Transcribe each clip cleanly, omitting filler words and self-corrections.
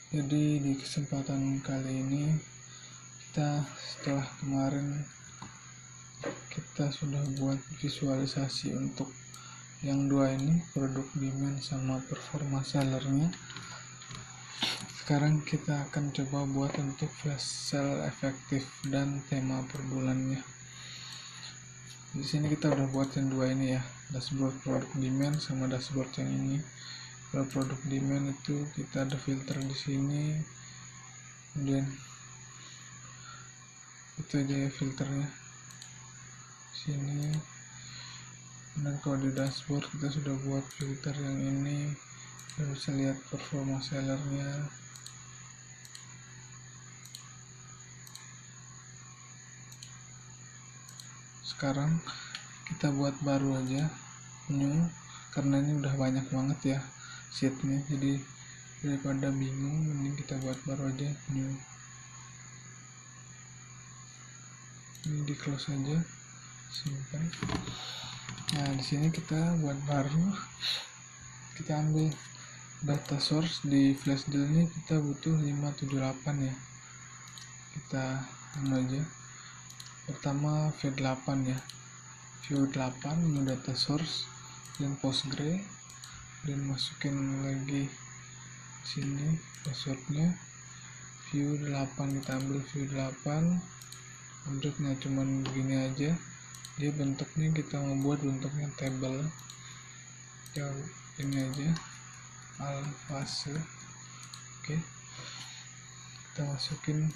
Jadi di kesempatan kali ini setelah kemarin kita sudah buat visualisasi untuk yang dua ini, produk demand sama performa sellernya. Sekarang kita akan coba buat untuk flash sale efektif dan tema per bulannya. Di sini kita udah buat yang dua ini ya, dashboard produk demand sama dashboard yang ini. Kalau produk demand itu kita ada filter di sini, kemudian itu aja ya filternya sini. Dan kalau di dashboard kita sudah buat filter yang ini, kita bisa lihat performa sellernya. Sekarang kita buat baru aja, new, karena ini udah banyak banget ya sheetnya, jadi daripada bingung mending kita buat baru aja, new. Ini di close aja, simpan. Nah di sini kita buat baru, kita ambil data source. Di flash deal ini kita butuh 578 ya, kita ambil aja. Pertama V8 ya, view 8 new data source, dan Postgre, dan masukin lagi sini passwordnya view 8. Kita ambil view 8, bentuknya cuman begini aja, dia bentuknya kita mau buat bentuknya table. Ya ini aja alfase. Oke, kita masukin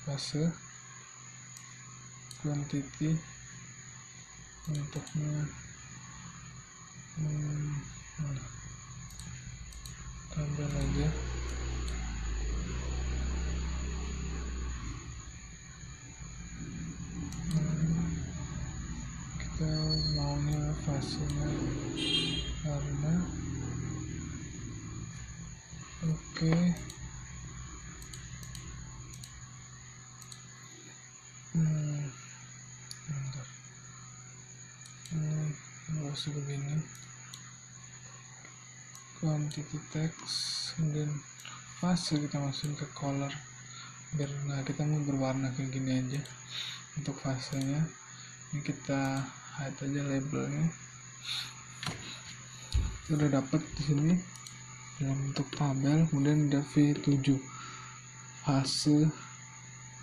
fase, quantity, bentuknya tabel aja. Kita maunya fasenya karena oke. Bentar. Ini harus begini, quantity text, kemudian fase kita masukin ke color biar kita mau berwarna kayak gini aja. Untuk fasenya ini kita hide aja labelnya. Kita udah dapat di sini dalam bentuk tabel, kemudian ada V7 fase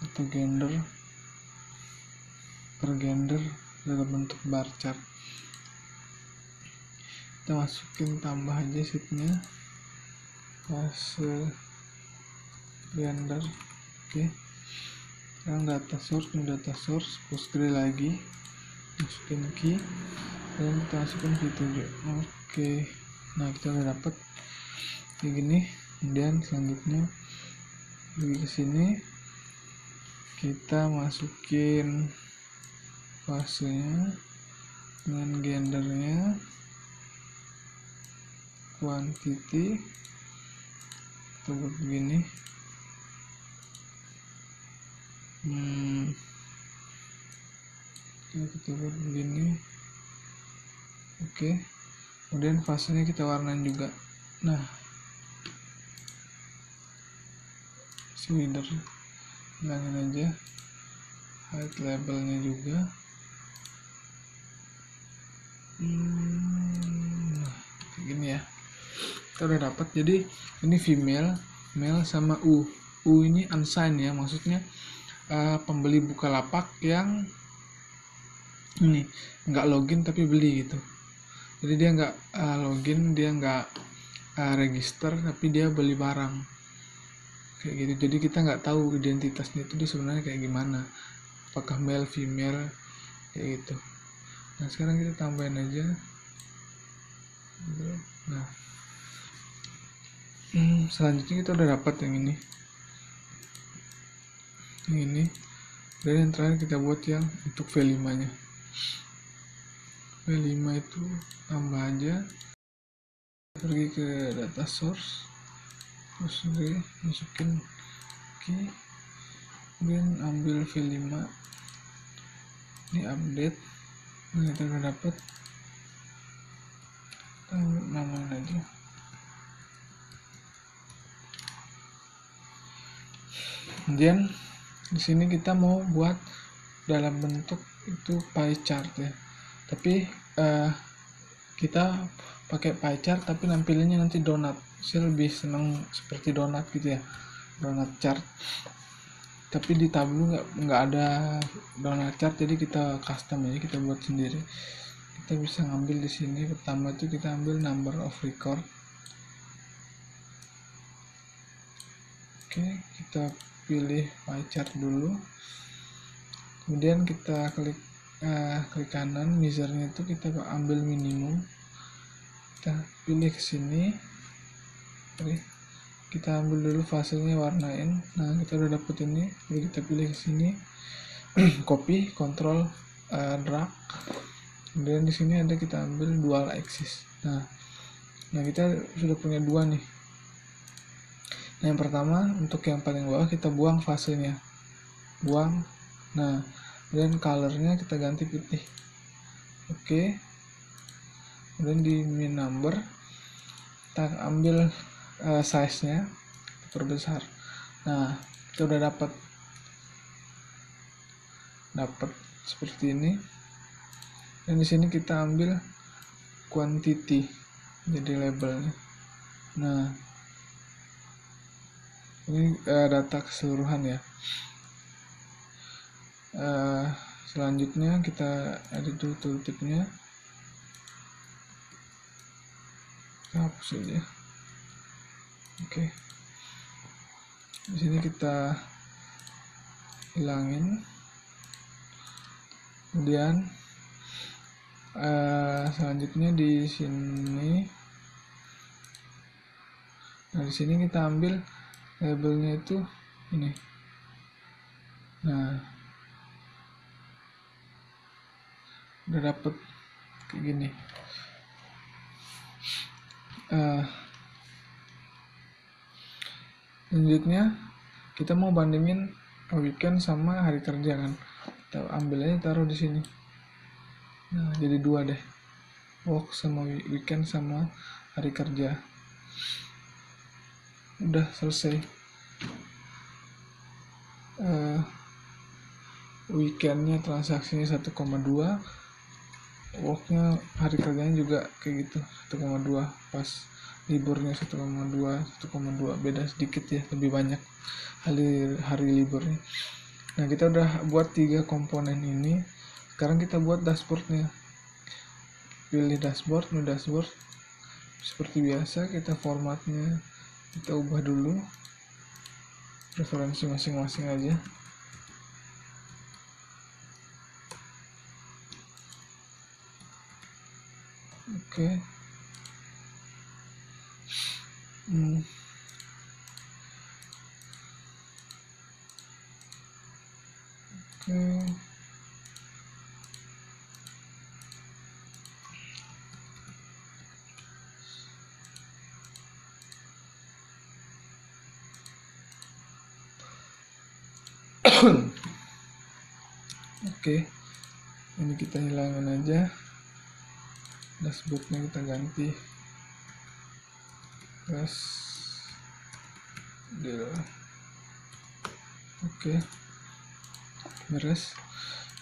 atau gender per gender dalam bentuk bar chart. Kita masukin, tambah aja sheetnya, fase gender. Oke, sekarang data source Postgre lagi, masukin key dan kita masukin V7. Oke, nah kita udah dapet kayak gini. Kemudian selanjutnya pergi ke sini, kita masukin fasenya dengan gendernya, quantity, kita buat begini. Kita buat begini. Oke, kemudian fasenya kita warnain juga. Nah, slider hilangin aja, hide labelnya juga. Nah, kayak gini ya, kita udah dapat. Jadi ini female, male sama U ini unsigned ya, maksudnya pembeli Bukalapak yang ini nggak login tapi beli gitu. Jadi dia nggak login, dia nggak register, tapi dia beli barang kayak gitu. Jadi kita nggak tahu identitasnya itu dia sebenarnya kayak gimana, apakah male female kayak gitu. Nah sekarang kita tambahin aja. Nah selanjutnya kita udah dapat yang ini, dan yang terakhir kita buat yang untuk V5 nya. V5 itu tambah aja, pergi ke data source, terus masukin key, kemudian ambil V5, ini update. Nah kita udah dapat, kita namain aja Kemudian di sini kita mau buat dalam bentuk itu pie chart ya, tapi kita pakai pie chart tapi nampilannya nanti donat. Saya lebih senang seperti donat gitu ya, donat chart. Tapi di Tableau nggak ada donat chart, jadi kita custom aja, kita buat sendiri. Kita bisa ngambil di sini. Pertama itu kita ambil number of record. Oke, kita pilih pie chart dulu. Kemudian kita klik kanan, measure-nya itu kita ambil minimum. Kita pilih ke sini. Oke, kita ambil dulu fasenya, warnain. Nah, kita udah dapet ini. Lalu kita pilih ke sini. Copy, control, drag. Kemudian di sini ada, kita ambil dual axis. Nah kita sudah punya dua nih. Nah, yang pertama untuk yang paling bawah kita buang fasenya, buang. Nah, kemudian colornya kita ganti putih. Oke. Kemudian di min number kita ambil size-nya, perbesar. Nah, kita udah dapat seperti ini. Dan di sini kita ambil quantity jadi labelnya. Nah, ini data keseluruhan ya. Selanjutnya kita edit dulu tooltipnya, kita hapus aja. Oke. Di sini kita hilangin. Kemudian selanjutnya di sini, nah di sini kita ambil labelnya itu ini. Nah, udah dapet kayak gini. Selanjutnya kita mau bandingin weekend sama hari kerja kan, kita ambil aja, taruh di sini. Nah, jadi dua deh, work sama weekend sama hari kerja. Udah selesai. Weekendnya transaksinya 1,2, worknya hari kerjanya juga kayak gitu 1,2, pas liburnya 1,2, beda sedikit ya, lebih banyak hari liburnya. Nah, kita udah buat 3 komponen ini. Sekarang kita buat dashboardnya. Pilih dashboard, new dashboard. Seperti biasa kita formatnya kita ubah dulu, preferensi masing-masing aja. Oke. Oke, ini kita hilangin aja, dashboardnya kita ganti plus deal. Oke, beres.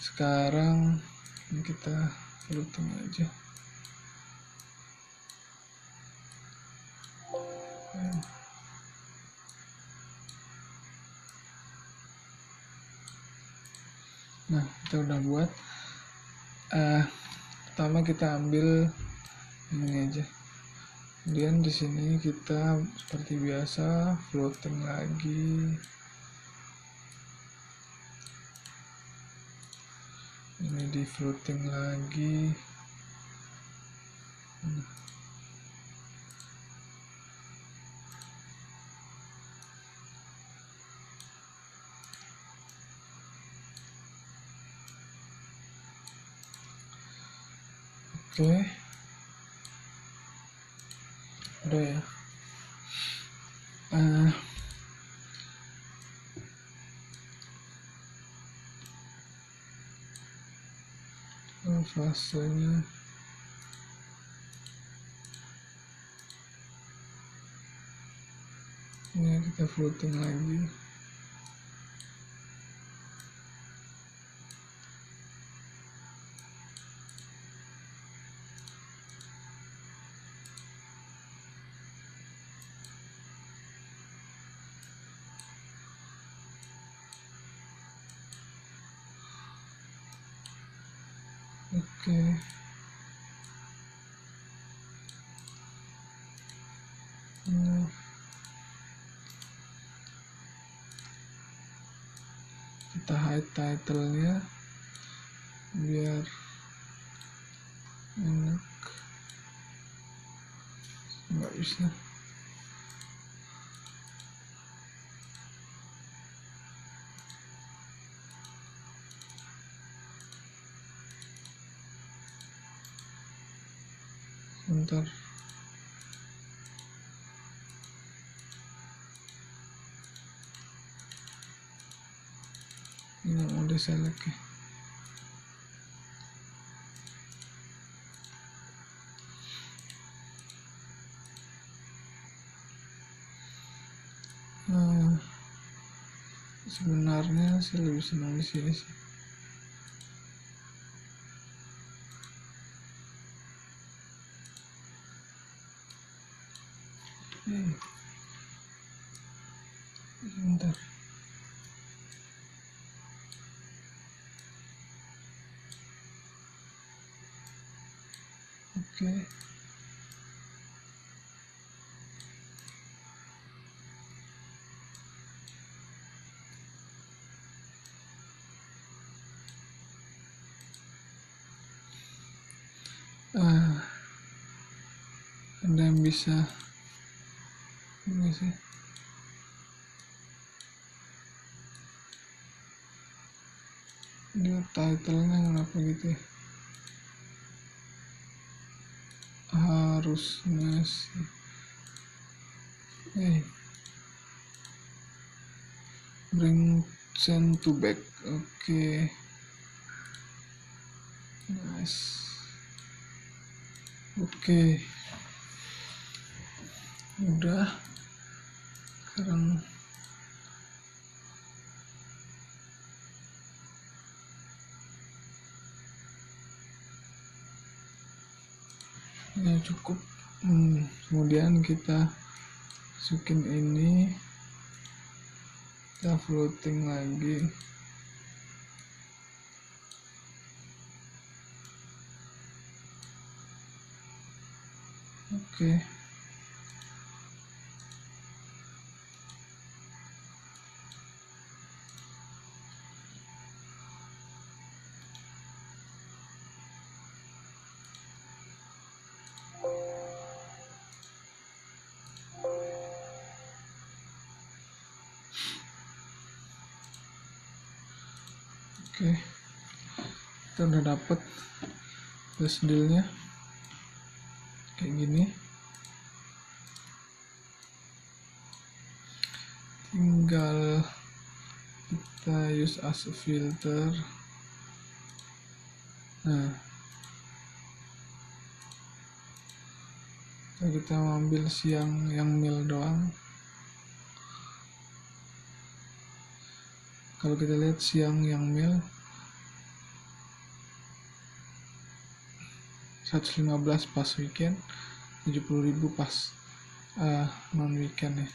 Sekarang ini kita floating aja. Nah, kita udah buat. Pertama kita ambil ini aja. Kemudian di sini kita seperti biasa floating lagi. Ini di floating lagi. Oke. Udah ya. Fasenya ini kita floating lagi. Oke. Kita hide title-nya biar enak. Nggak bisa. Bentar. Ini mau diselect ya. Sebenarnya saya lebih senang di sini sih. Bentar. Oke. Ada yang bisa ini sih. Dia title-nya kenapa gitu ya? Harusnya sih. Bring send to back. Oke. Nice. Oke. Udah. Sekarang ya cukup. Kemudian kita masukin ini, kita floating lagi. Oke. Oke, kita udah dapet flash dealnya kayak gini. Tinggal kita use as a filter. Nah, kita ambil siang yang mil doang. Kalau kita lihat siang yang mil 115 pas weekend, 70.000 pas non weekend ya.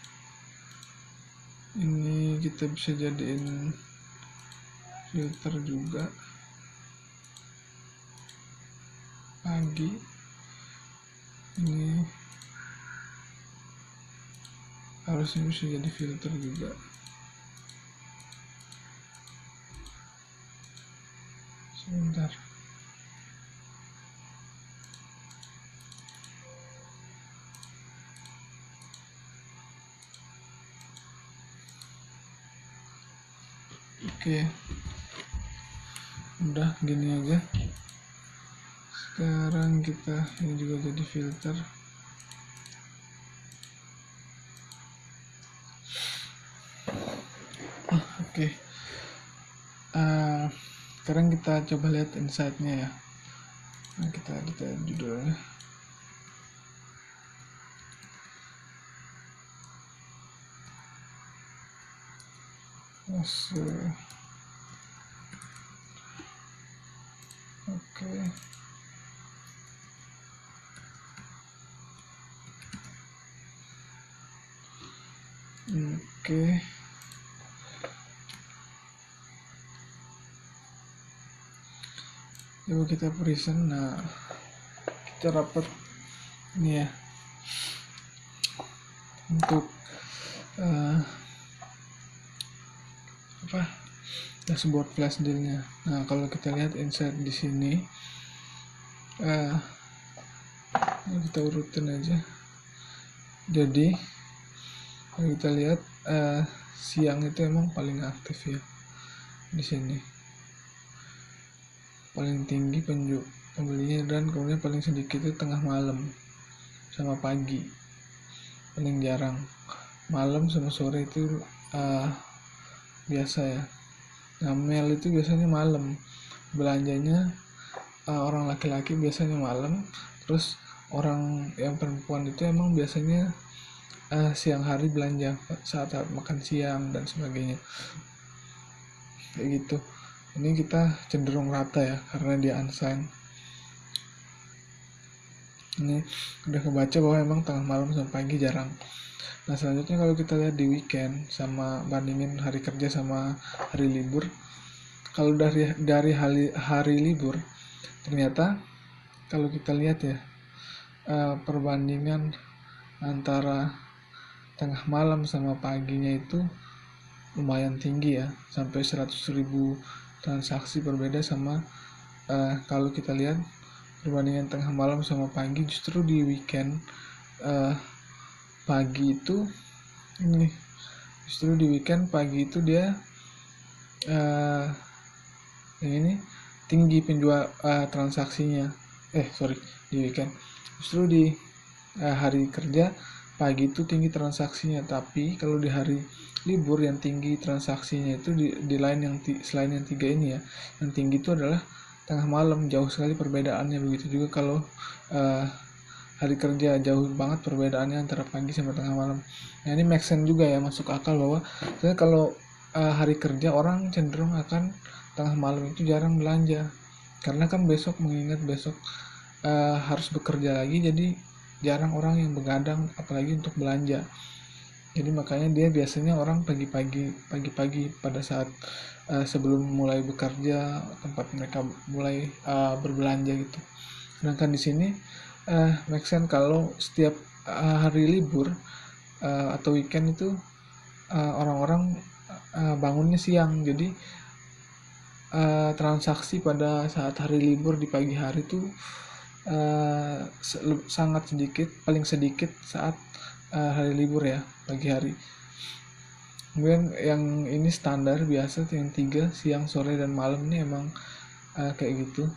Ini kita bisa jadiin filter juga. Pagi ini harusnya bisa jadi filter juga. Sebentar. Oke. Udah gini aja. Sekarang kita ini juga jadi filter. Oke. Sekarang kita coba lihat insight-nya ya. Nah, kita edit judulnya. Oke. coba kita present. Nah, kita dapat ini ya untuk dashboard flash deal-nya. Nah, kalau kita lihat insert di sini, kita urutin aja. Jadi kalau kita lihat siang itu emang paling aktif ya di sini, paling tinggi pembelinya, dan kemudian paling sedikit itu tengah malam sama pagi, paling jarang malam sama sore itu biasa ya. Nah, mail itu biasanya malam belanjanya, orang laki-laki biasanya malam, terus orang yang perempuan itu emang biasanya siang hari belanja saat makan siang dan sebagainya kayak gitu. Ini kita cenderung rata ya karena dia unsigned. Ini udah kebaca bahwa emang tengah malam sampai pagi jarang. Nah, selanjutnya kalau kita lihat di weekend sama bandingin hari kerja sama hari libur, kalau dari hari libur ternyata kalau kita lihat ya perbandingan antara tengah malam sama paginya itu lumayan tinggi ya, sampai 100.000 transaksi berbeda sama kalau kita lihat perbandingan tengah malam sama pagi. Justru di weekend pagi itu ini justru di weekend pagi itu dia ini tinggi penjual transaksinya. Di weekend justru di hari kerja pagi itu tinggi transaksinya, tapi kalau di hari libur yang tinggi transaksinya itu di lain yang selain yang tiga ini ya, yang tinggi itu adalah tengah malam. Jauh sekali perbedaannya. Begitu juga kalau hari kerja, jauh banget perbedaannya antara pagi sama tengah malam. Nah, ini make sense juga ya, masuk akal bahwa kalau hari kerja orang cenderung akan tengah malam itu jarang belanja, karena kan besok mengingat besok harus bekerja lagi, jadi jarang orang yang begadang apalagi untuk belanja. Jadi makanya dia biasanya orang pagi-pagi pada saat sebelum mulai bekerja, tempat mereka mulai berbelanja gitu. Sedangkan di sini make sense kalau setiap hari libur atau weekend itu orang-orang bangunnya siang. Jadi transaksi pada saat hari libur di pagi hari itu sangat sedikit, paling sedikit saat hari libur ya, pagi hari. Kemudian yang ini standar biasa yang 3, siang, sore, dan malam ini emang kayak gitu,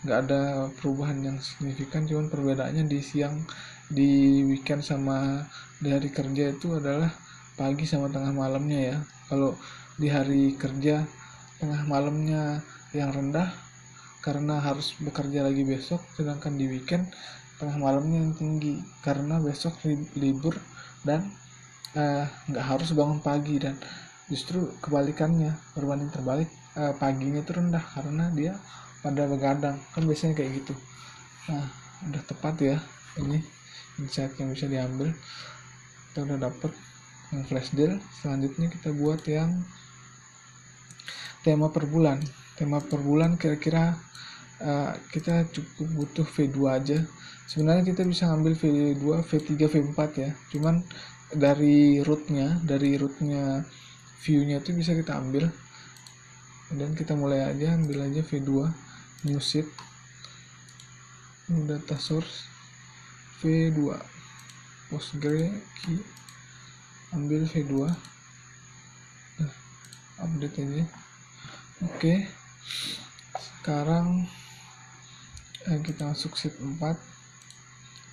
nggak ada perubahan yang signifikan. Cuman perbedaannya di siang, di weekend sama di hari kerja itu adalah pagi sama tengah malamnya ya. Kalau di hari kerja tengah malamnya yang rendah karena harus bekerja lagi besok, sedangkan di weekend tengah malamnya yang tinggi karena besok libur dan nggak harus bangun pagi. Dan justru kebalikannya, berbanding terbalik, paginya itu rendah karena dia pada begadang, kan biasanya kayak gitu. Nah, udah tepat ya ini insight yang bisa diambil. Kita udah dapet yang flash deal. Selanjutnya kita buat yang tema per bulan. Tema per bulan kira-kira kita cukup butuh V2 aja. Sebenarnya kita bisa ngambil V2, V3, V4 ya. Cuman dari rootnya view-nya itu bisa kita ambil. Dan kita mulai aja, ambil aja V2, new sheet, new data source, V2, Postgre key, ambil V2, update aja. Oke. Sekarang kita masuk sheet 4.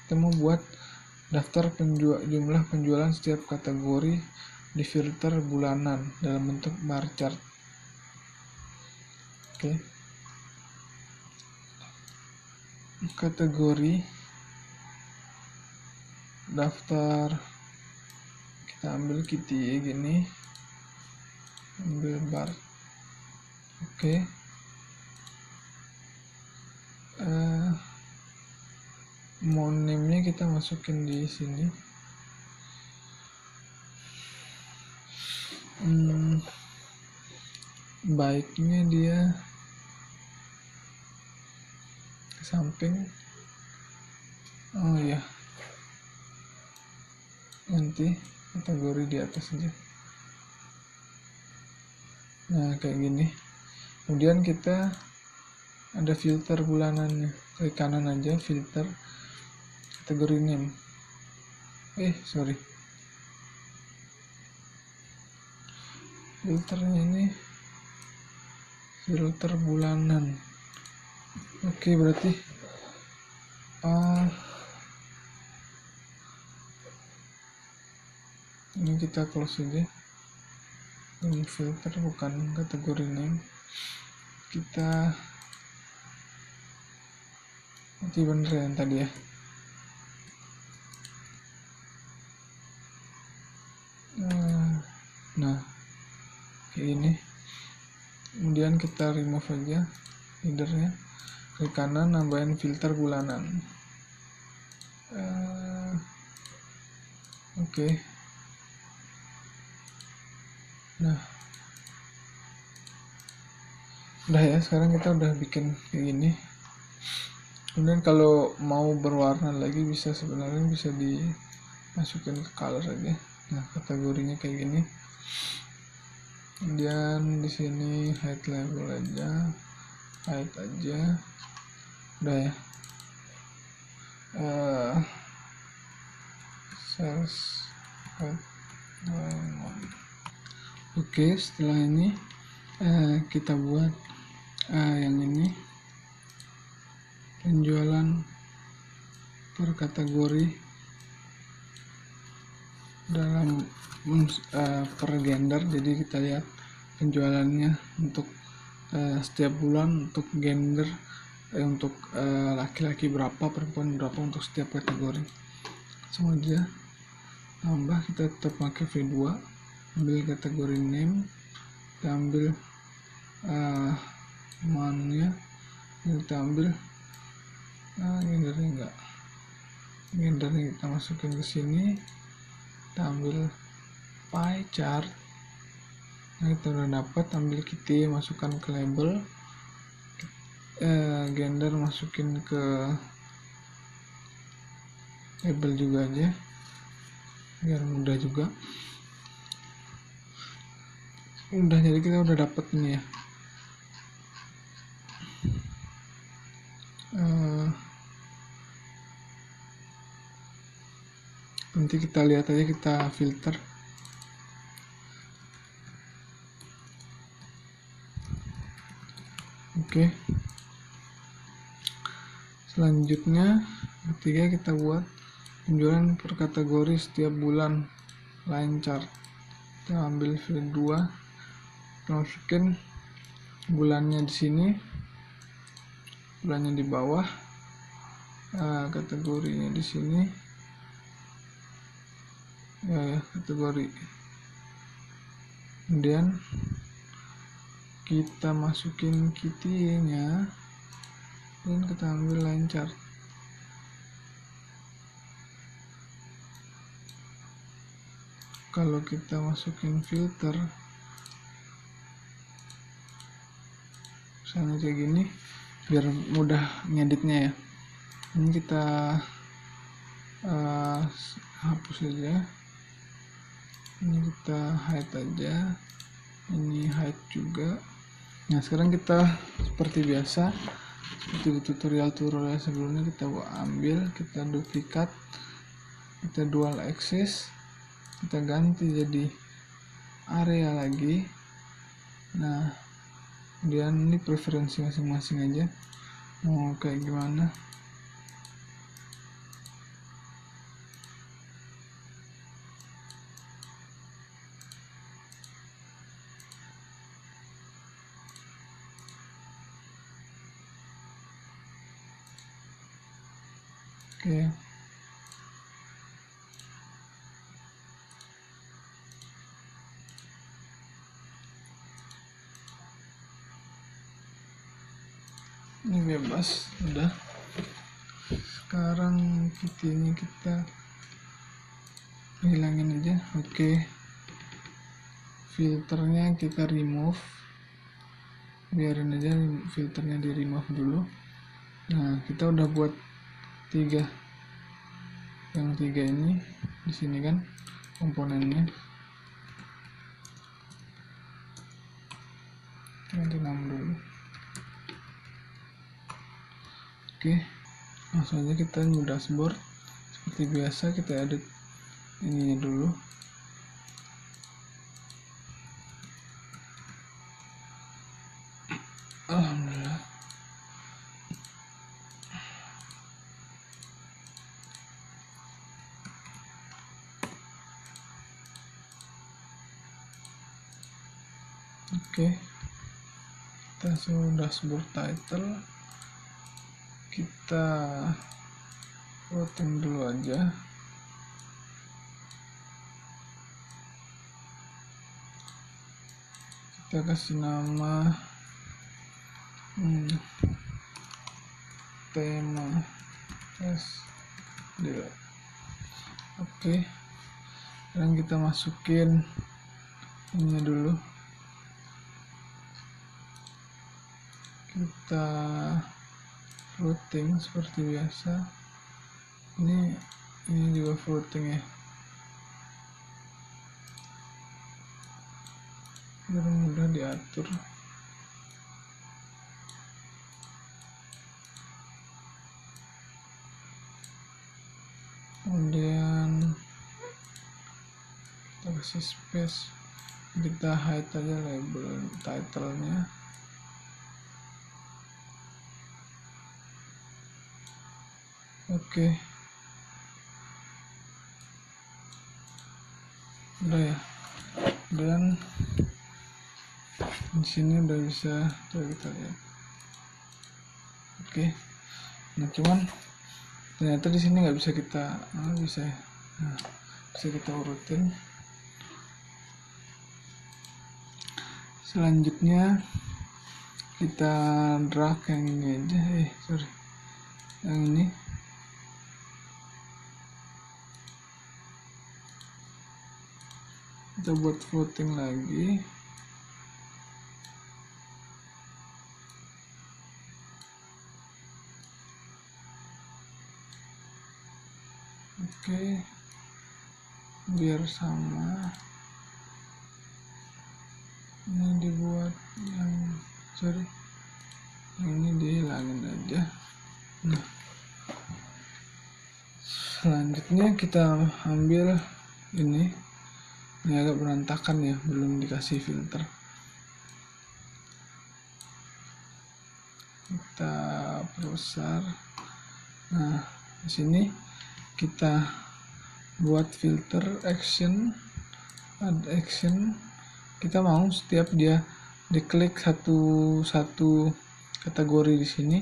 Kita mau buat daftar jumlah penjualan setiap kategori di filter bulanan dalam bentuk bar chart. Oke. Kategori daftar, kita ambil kitty gini, ambil bar. Oke. Mau name-nya kita masukin di sini. Baiknya dia samping. Oh ya, nanti kategori di atas aja. Nah kayak gini. Kemudian kita ada filter bulanannya, klik kanan aja, filter, kategori name. Sorry, filternya ini filter bulanan. Oke, berarti ini kita close aja. Ini filter bukan kategori name. Kita nanti bener yang tadi ya. Nah kayak gini. Kemudian kita remove aja headernya, klik kanan, nambahin filter bulanan. Oke. Nah udah ya, sekarang kita udah bikin kayak gini. Kemudian kalau mau berwarna lagi sebenarnya bisa dimasukin ke color aja. Nah kategorinya kayak gini. Kemudian di sini height level aja, height aja, udah ya. Cells height. Oke, setelah ini kita buat yang ini, penjualan per kategori dalam per gender. Jadi kita lihat penjualannya untuk setiap bulan, untuk gender, untuk laki-laki berapa, perempuan berapa, untuk setiap kategori. Langsung aja tambah, kita tetap pakai V2, ambil kategori name, kita ambil monthnya, kita ambil gendernya kita masukin ke sini, kita ambil pie chart. Nah kita udah dapat, ambil kita masukkan ke label, gender masukin ke label juga aja biar mudah juga. Udah, jadi kita udah dapet nih ya. Nanti kita lihat aja, kita filter. Oke. Selanjutnya ketiga kita buat penjualan per kategori setiap bulan, line chart. Kita ambil V2, kita masukin bulannya di sini, bulannya di bawah, kategorinya di sini. Ya, kategori. Kemudian kita masukin kitty-nya dan kita ambil line chart. Kalau kita masukin filter misalnya kayak gini, biar mudah ngeditnya ya. Ini kita hapus aja. Ini kita hide aja, ini hide juga. Nah sekarang kita seperti biasa, seperti di tutorial sebelumnya, kita ambil, kita duplikat, kita dual axis, kita ganti jadi area lagi. Nah kemudian ini preferensi masing-masing aja, mau kayak gimana. Oke. Ini bebas, udah. Sekarang ini kita hilangin aja. Oke. Filternya kita remove, biarin aja filternya di remove dulu. Nah, kita udah buat yang tiga ini di sini kan komponennya. Nanti dulu. Oke, langsung aja kita new dashboard. Seperti biasa kita edit ininya dulu. Alhamdulillah. Oke, kita sudah dashboard title, kita voting dulu aja. Kita kasih nama tema SD. Oke, sekarang kita masukin ini dulu. Kita floating seperti biasa. Ini juga floating ya, biar mudah diatur. Kemudian kita kasih space, kita hide aja label title-nya. Oke, udah ya. Dan di sini udah bisa, coba kita lihat. Oke, nah cuman ternyata di sini nggak bisa kita bisa kita urutin. Selanjutnya kita drag yang ini aja, yang ini. Kita buat voting lagi. Oke, biar sama. Ini dibuat yang ini dihilangin aja. Nah, selanjutnya kita ambil ini agak berantakan ya, belum dikasih filter. Kita perbesar. Nah, di sini kita buat filter action, add action. Kita mau setiap dia diklik satu kategori di sini,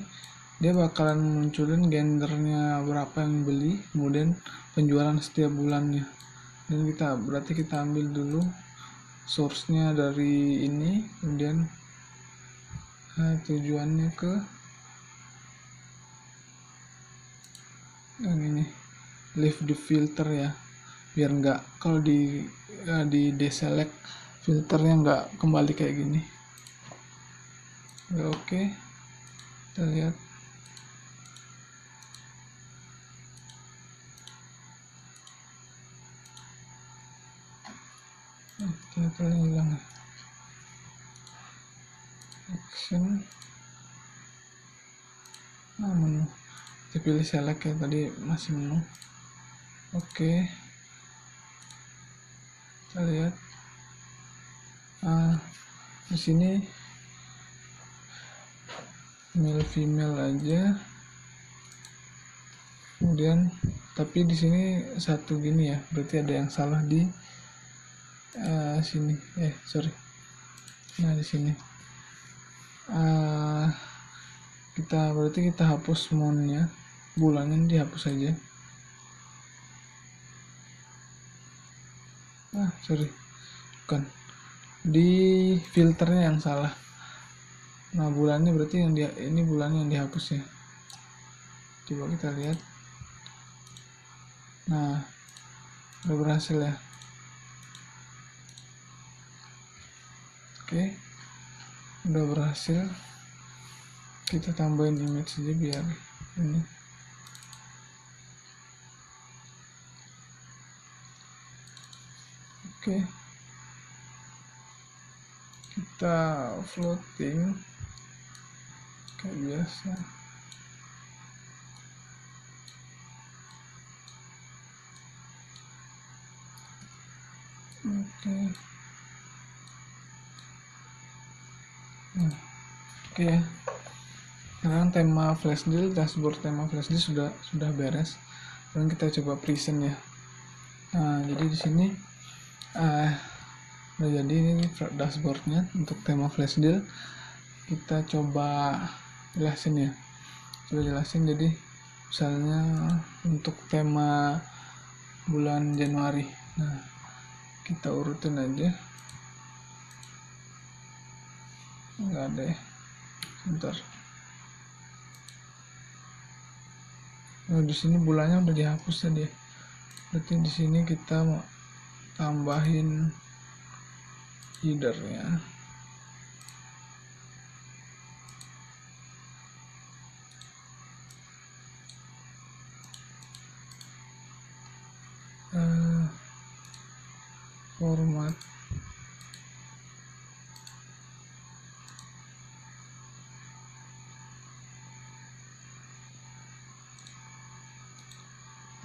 dia bakalan munculin gendernya berapa yang beli, kemudian penjualan setiap bulannya. Dan berarti kita ambil dulu source-nya dari ini, kemudian tujuannya ke yang ini, leave the filter ya, biar nggak, kalau di deselect filternya nggak kembali kayak gini. Udah oke, kita lihat. Ternyata hilang ya. Action, menu, kita pilih select ya, tadi masih menu. Oke, kita lihat. Di sini male female aja. Kemudian tapi di sini satu gini ya, berarti ada yang salah di sini. Nah di sini berarti kita hapus monthnya, bulannya dihapus aja. Bukan, di filternya yang salah. Nah bulannya berarti ini bulannya yang dihapus ya. Coba kita lihat. Nah udah berhasil ya. Oke, udah berhasil. kita tambahin image aja biar ini. Oke, kita floating kayak biasa. Oke. Oke ya. Sekarang tema flash deal, dashboard tema flash deal sudah beres. Sekarang kita coba present ya. Nah, jadi di sini udah jadi ini dashboardnya untuk tema flash deal. Kita coba jelasin ya. Jadi misalnya untuk tema bulan Januari. Nah, kita urutin aja. Enggak ada ya. Bentar. Nah, di sini bulannya udah dihapus tadi. Berarti di sini kita mau tambahin headernya. Format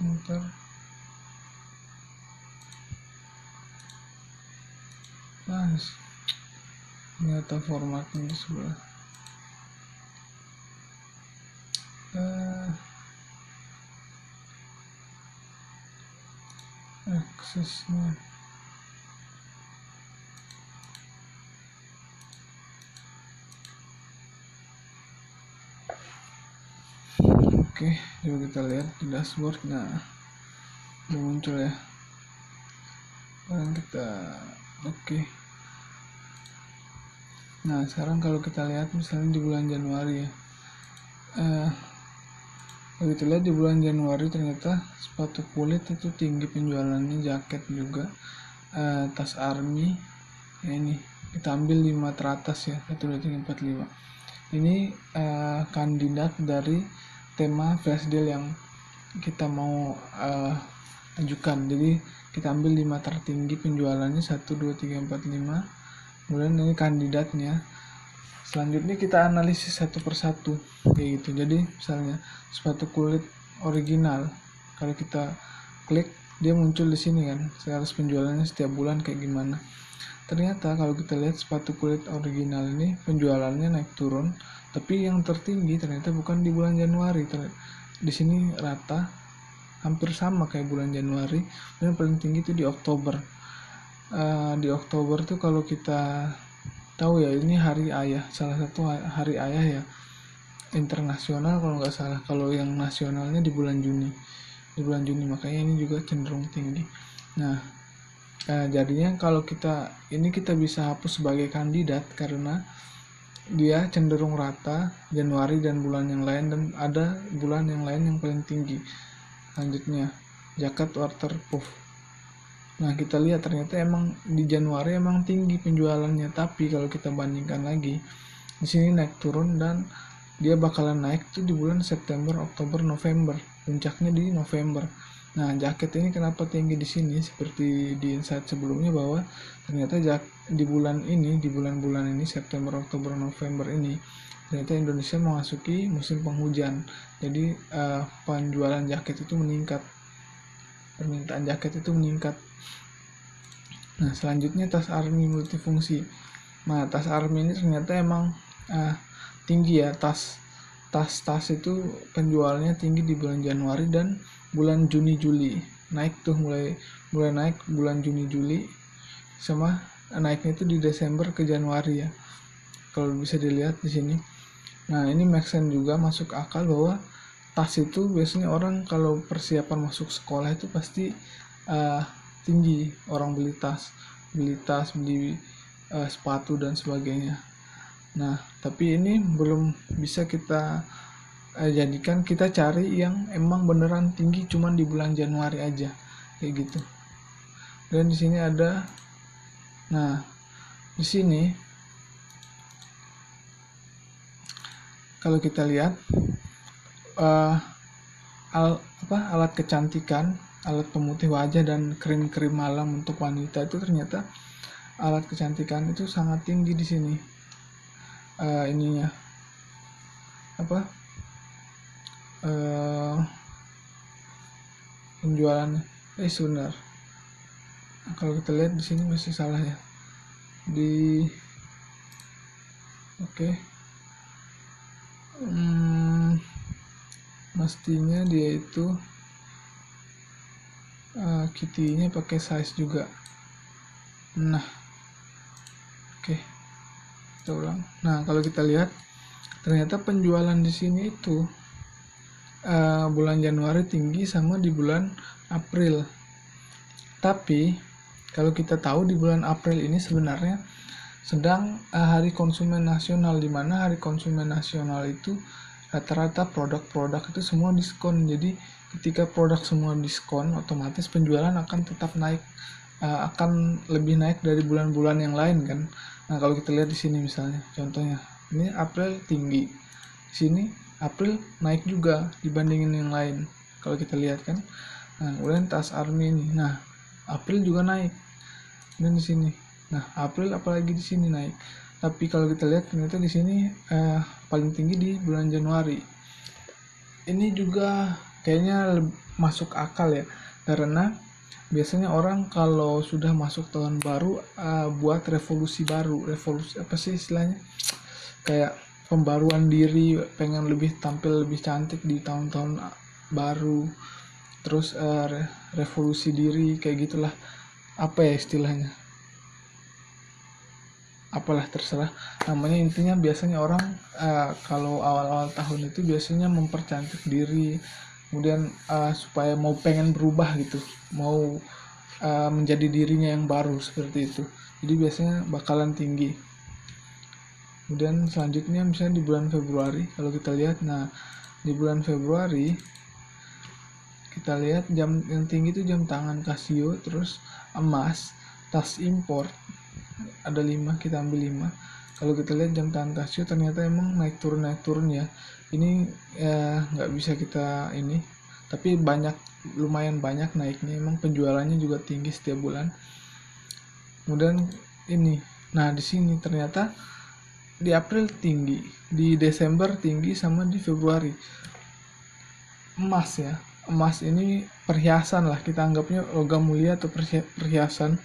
bentar. Ternyata formatnya di sebelah. Aksesnya oke, coba kita lihat di dashboard. Nah, udah muncul ya. Sekarang kita oke. Nah, sekarang kalau kita lihat misalnya di bulan Januari ya, kalau kita lihat di bulan Januari ternyata sepatu kulit itu tinggi penjualannya, jaket juga, tas army ya, ini kita ambil 5 teratas ya, 1, 2, 3, 4, 5. Ini kandidat dari tema flash deal yang kita mau ajukan. Jadi kita ambil 5 tertinggi penjualannya, 1, 2, 3, 4, 5. Kemudian ini kandidatnya. Selanjutnya kita analisis satu persatu kayak gitu. Jadi misalnya sepatu kulit original, kalau kita klik dia muncul di sini kan, sales penjualannya setiap bulan kayak gimana. Ternyata kalau kita lihat sepatu kulit original ini penjualannya naik turun, tapi yang tertinggi ternyata bukan di bulan Januari. Di sini rata hampir sama kayak bulan Januari, dan paling tinggi itu di Oktober. Di Oktober tuh kalau kita tahu ya, ini hari ayah, salah satu hari ayah ya, internasional kalau nggak salah. Kalau yang nasionalnya di bulan Juni, makanya ini juga cenderung tinggi. Nah, jadinya kalau kita bisa hapus sebagai kandidat karena dia cenderung rata Januari dan bulan yang lain, dan ada bulan yang lain yang paling tinggi. Selanjutnya jaket waterproof. Nah, kita lihat ternyata emang di Januari emang tinggi penjualannya, tapi kalau kita bandingkan lagi di sini naik turun, dan dia bakalan naik tuh di bulan September, Oktober, November. Puncaknya di November. Nah, jaket ini kenapa tinggi di sini? Seperti di insight sebelumnya bahwa ternyata di bulan bulan ini September, Oktober, November ini ternyata Indonesia memasuki musim penghujan. Jadi penjualan jaket itu meningkat. Permintaan jaket itu meningkat. Nah, selanjutnya tas army multifungsi. Nah, tas army ini ternyata emang tinggi ya. Tas itu penjualnya tinggi di bulan Januari dan bulan Juni Juli. Naik tuh mulai naik bulan Juni Juli, sama naiknya itu di Desember ke Januari ya. Kalau bisa dilihat di sini. Nah, ini make sense juga, masuk akal bahwa tas itu biasanya orang kalau persiapan masuk sekolah itu pasti tinggi orang beli tas, beli sepatu dan sebagainya. Nah, tapi ini belum bisa kita jadikan, kita cari yang emang beneran tinggi cuman di bulan Januari aja kayak gitu. Dan di sini ada, nah di sini kalau kita lihat uh, alat kecantikan, alat pemutih wajah dan krim-krim malam untuk wanita itu ternyata alat kecantikan itu sangat tinggi di sini. Ininya apa? Penjualannya. Sebentar. Kalau kita lihat di sini masih salah ya. Oke. Mestinya dia itu kitty-nya pakai size juga. Nah, oke, kita ulang. Nah, kalau kita lihat ternyata penjualan di sini itu bulan Januari tinggi sama di bulan April. Tapi kalau kita tahu di bulan April ini sebenarnya sedang hari konsumen nasional, di mana hari konsumen nasional itu rata-rata produk-produk itu semua diskon. Jadi ketika produk semua diskon, otomatis penjualan akan tetap naik, akan lebih naik dari bulan-bulan yang lain kan. Nah, kalau kita lihat di sini misalnya, contohnya ini April tinggi, di sini April naik juga dibandingin yang lain. Kalau kita lihat kan, nah kemudian tas army ini, nah April juga naik, dan di sini, nah April apalagi di sini naik. Tapi kalau kita lihat ternyata di sini paling tinggi di bulan Januari. Ini juga kayaknya masuk akal ya, karena biasanya orang kalau sudah masuk tahun baru buat revolusi baru. Revolusi apa sih istilahnya? Kayak pembaruan diri, pengen lebih tampil lebih cantik di tahun-tahun baru. Terus revolusi diri kayak gitulah. Apa ya istilahnya? Apalah terserah namanya, intinya biasanya orang kalau awal-awal tahun itu biasanya mempercantik diri, kemudian supaya mau pengen berubah gitu, mau menjadi dirinya yang baru seperti itu. Jadi biasanya bakalan tinggi. Kemudian selanjutnya misalnya di bulan Februari, kalau kita lihat, nah di bulan Februari kita lihat jam yang tinggi itu jam tangan Casio, terus emas, tas import ada 5, kita ambil 5. Kalau kita lihat jam tangan Casio ternyata emang naik turun ya. Ini nggak bisa kita ini, tapi lumayan banyak naiknya, emang penjualannya juga tinggi setiap bulan. Kemudian ini, nah di sini ternyata di April tinggi, di Desember tinggi, sama di Februari. Emas ya, emas ini perhiasan lah, kita anggapnya logam mulia atau perhiasan.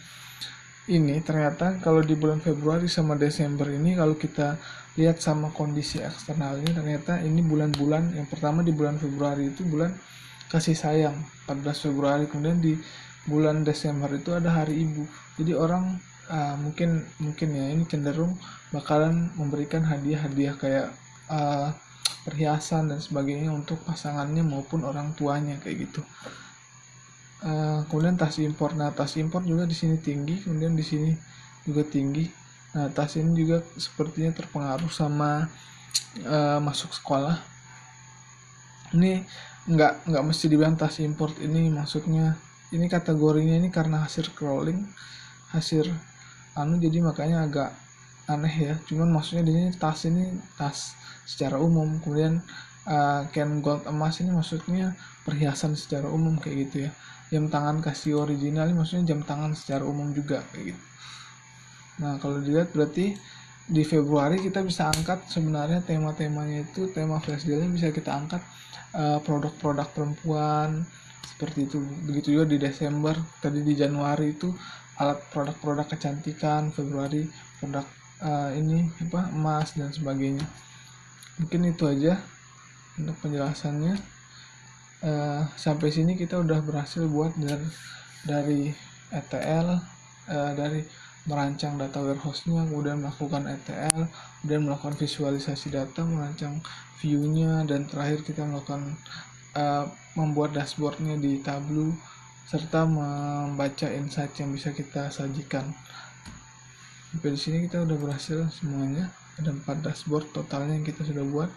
Ini ternyata kalau di bulan Februari sama Desember ini, kalau kita lihat sama kondisi eksternalnya, ternyata ini bulan-bulan yang pertama di bulan Februari itu bulan kasih sayang, 14 Februari. Kemudian di bulan Desember itu ada hari ibu. Jadi orang mungkin ya ini cenderung bakalan memberikan hadiah-hadiah kayak perhiasan dan sebagainya untuk pasangannya maupun orang tuanya kayak gitu. Kemudian tas impor, nah tas impor juga di sini tinggi, kemudian di sini juga tinggi. Nah tas ini juga sepertinya terpengaruh sama masuk sekolah. Ini nggak mesti dibilang tas import, ini maksudnya ini kategorinya ini karena hasil crawling, hasil jadi makanya agak aneh ya. Cuman maksudnya di sini tas secara umum. Kemudian Ken Gold emas ini maksudnya perhiasan secara umum kayak gitu ya. Jam tangan Casio original ini maksudnya jam tangan secara umum juga kayak gitu. Nah kalau dilihat berarti di Februari kita bisa angkat sebenarnya tema-temanya itu, tema flash deal bisa kita angkat produk-produk perempuan seperti itu. Begitu juga di Desember, tadi di Januari itu alat produk-produk kecantikan, Februari produk emas dan sebagainya. Mungkin itu aja untuk penjelasannya. Sampai sini kita udah berhasil buat dari ETL, dari merancang data warehouse-nya, kemudian melakukan ETL, kemudian melakukan visualisasi data, merancang view-nya, dan terakhir kita melakukan membuat dashboard-nya di Tableau, serta membaca insight yang bisa kita sajikan. Sampai di sini kita udah berhasil semuanya. Ada 4 dashboard totalnya yang kita sudah buat.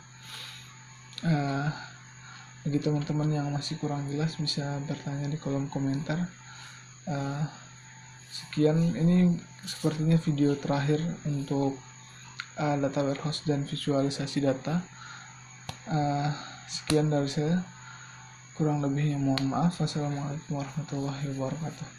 Bagi teman-teman yang masih kurang jelas bisa bertanya di kolom komentar. Sekian, ini sepertinya video terakhir untuk data warehouse dan visualisasi data. Sekian dari saya, kurang lebihnya mohon maaf. Wassalamualaikum warahmatullahi wabarakatuh.